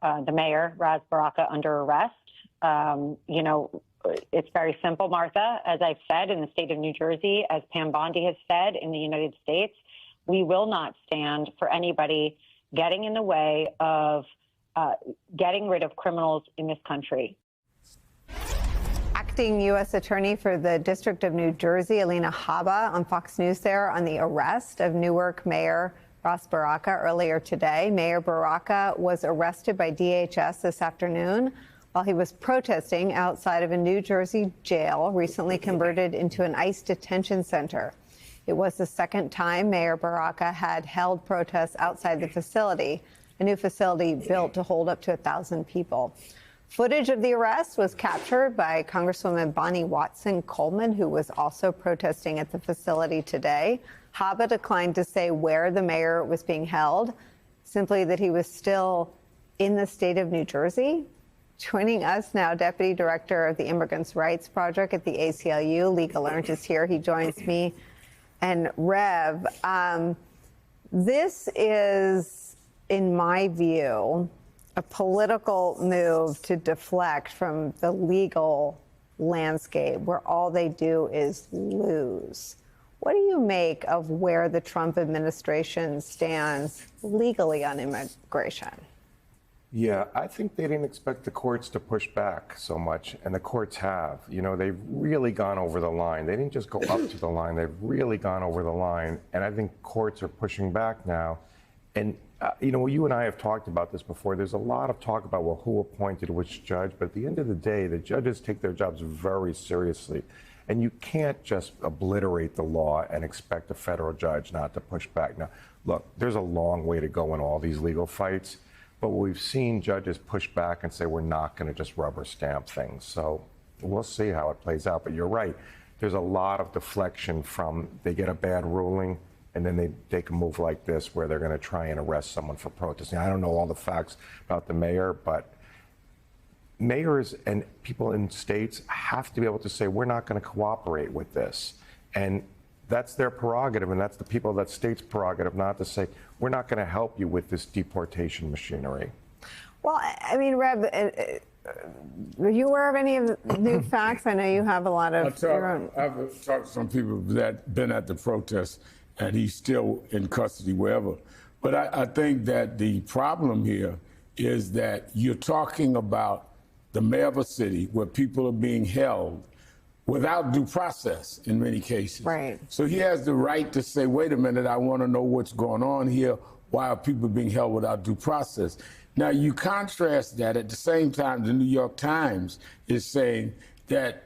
the mayor, Ras Baraka, under arrest. It's very simple, Martha. As I've said, in the state of New Jersey, as Pam Bondi has said in the United States, we will not stand for anybody getting in the way of getting rid of criminals in this country. Acting U.S. Attorney for the District of New Jersey, Alina Habba, on Fox News there on the arrest of Newark Mayor Ras Baraka earlier today. Mayor Baraka was arrested by DHS this afternoon while he was protesting outside of a New Jersey jail recently converted into an ICE detention center. It was the second time Mayor Baraka had held protests outside the facility, a new facility built to hold up to 1,000 people. Footage of the arrest was captured by Congresswoman Bonnie Watson Coleman, who was also protesting at the facility today. Habba declined to say where the mayor was being held, simply that he was still in the state of New Jersey. Joining us now, Deputy Director of the Immigrants' Rights Project at the ACLU, Lee Gelernt, is here. He joins me and Rev. This is, in my view, a political move to deflect from the legal landscape where all they do is lose. What do you make of where the Trump administration stands legally on immigration? Yeah, I think they didn't expect the courts to push back so much, and the courts have. You know, they've really gone over the line. They didn't just go up to the line, they've really gone over the line, and I think courts are pushing back now. And, you and I have talked about this before. There's a lot of talk about, well, who appointed which judge, but at the end of the day, the judges take their jobs very seriously. And you can't just obliterate the law and expect a federal judge not to push back. Now, look, there's a long way to go in all these legal fights. But we've seen judges push back and say, we're not going to just rubber stamp things. So we'll see how it plays out. But you're right. There's a lot of deflection from they get a bad ruling and then they take a move like this where they're going to try and arrest someone for protesting. I don't know all the facts about the mayor, but mayors and people in states have to be able to say, we're not going to cooperate with this. And that's their prerogative, and that's the people of that state's prerogative, not to say, we're not going to help you with this deportation machinery. Well, I mean, Rev, are you aware of any of the new facts? I know you have a lot of I've talked to some people that been at the protest, and he's still in custody wherever. But I think that the problem here is that you're talking about the mayor of a city where people are being held without due process in many cases. Right. So he has the right to say, wait a minute, I want to know what's going on here. Why are people being held without due process? Now, you contrast that at the same time, the New York Times is saying that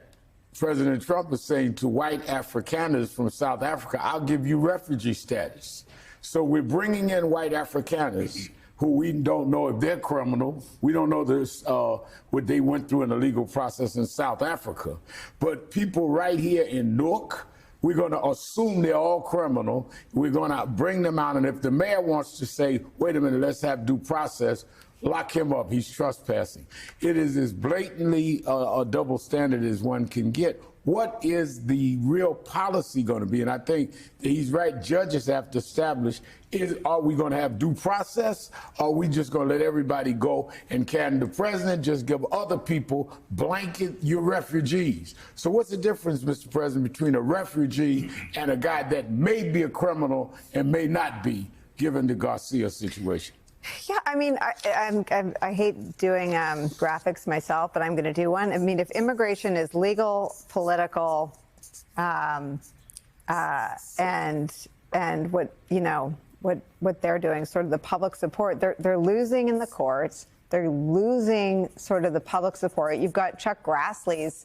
President Trump is saying to white Afrikaners from South Africa, I'll give you refugee status. So we're bringing in white Afrikaners who we don't know if they're criminal. We don't know this, what they went through in the legal process in South Africa. But people right here in Newark, we're going to assume they're all criminal. We're going to bring them out. And if the mayor wants to say, wait a minute, let's have due process, lock him up. He's trespassing. It is as blatantly a double standard as one can get. What is the real policy going to be? And I think that he's right. Judges have to establish, are we going to have due process? Or are we just going to let everybody go? And can the president just give other people blanket, you're refugees? So what's the difference, Mr. President, between a refugee and a guy that may be a criminal and may not be, given the Garcia situation? Yeah, I mean, I hate doing graphics myself, but I'm going to do one. I mean, if immigration is legal, political, and what they're doing, sort of the public support, they're losing in the courts. They're losing sort of the public support. You've got Chuck Grassley's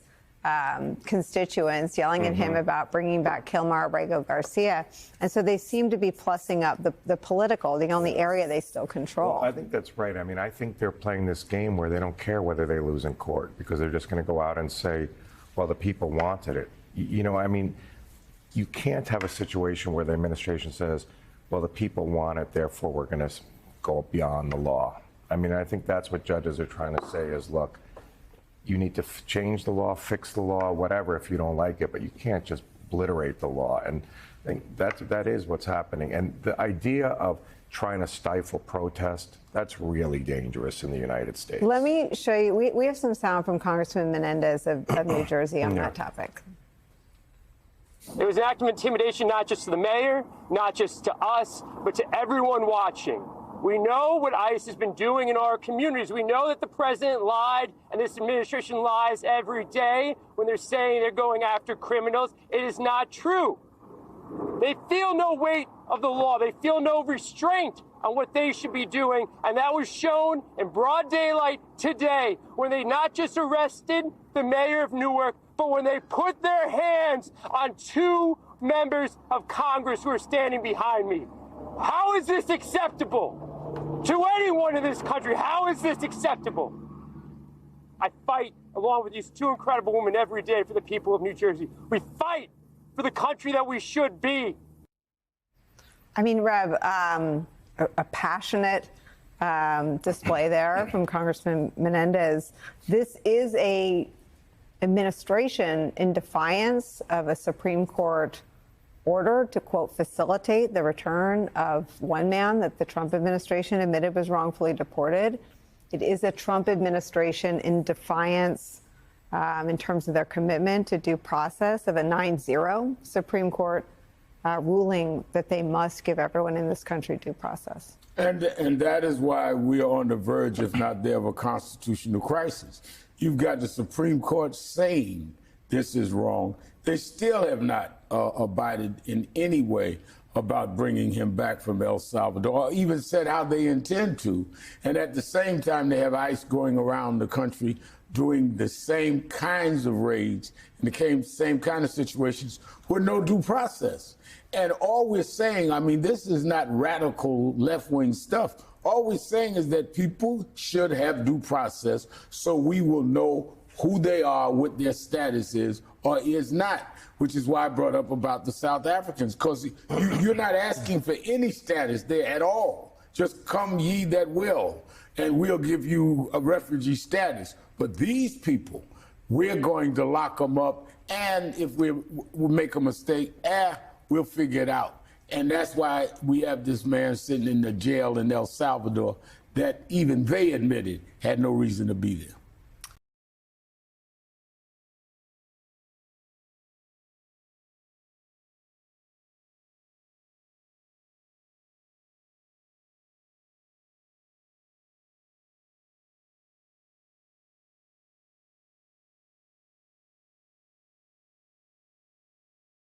constituents yelling at him about bringing back Kilmar Abrego Garcia. And so they seem to be plussing up the political, the only area they still control. Well, I think that's right. I mean, I think they're playing this game where they don't care whether they lose in court because they're just going to go out and say, well, the people wanted it. I mean, you can't have a situation where the administration says, well, the people want it, therefore we're going to go beyond the law. I mean, I think that's what judges are trying to say is, look, you need to change the law, fix the law, whatever, if you don't like it, but you can't just obliterate the law. And I think that is what's happening. And the idea of trying to stifle protest. That's really dangerous in the United States. Let me show you. We have some sound from Congressman Menendez of New Jersey on that topic. It was an act of intimidation, not just to the mayor, not just to us, but to everyone watching. We know what ICE has been doing in our communities. We know that the president lied and this administration lies every day when they're saying they're going after criminals. It is not true. They feel no weight of the law. They feel no restraint on what they should be doing. And that was shown in broad daylight today when they not just arrested the mayor of Newark, but when they put their hands on two members of Congress who are standing behind me. How is this acceptable to anyone in this country? How is this acceptable? I fight along with these two incredible women every day for the people of New Jersey. We fight for the country that we should be. I mean, Rev, a passionate display there from Congressman Menendez. This is a administration in defiance of a Supreme Court order to, quote, facilitate the return of one man that the Trump administration admitted was wrongfully deported. It is a Trump administration in defiance in terms of their commitment to due process of a 9-0 Supreme Court ruling that they must give everyone in this country due process. And that is why we are on the verge, if not there, of a constitutional crisis. You've got the Supreme Court saying this is wrong. They still have not abided in any way about bringing him back from El Salvador, or even said how they intend to. And at the same time, they have ICE going around the country doing the same kinds of raids in the same kind of situations with no due process. And all we're saying, I mean, this is not radical left-wing stuff. All we're saying is that people should have due process so we will know who they are, what their status is or is not, which is why I brought up about the South Africans, because you're not asking for any status there at all. Just come ye that will, and we'll give you a refugee status. But these people, we're going to lock them up, and if we make a mistake, we'll figure it out. And that's why we have this man sitting in the jail in El Salvador that even they admitted had no reason to be there.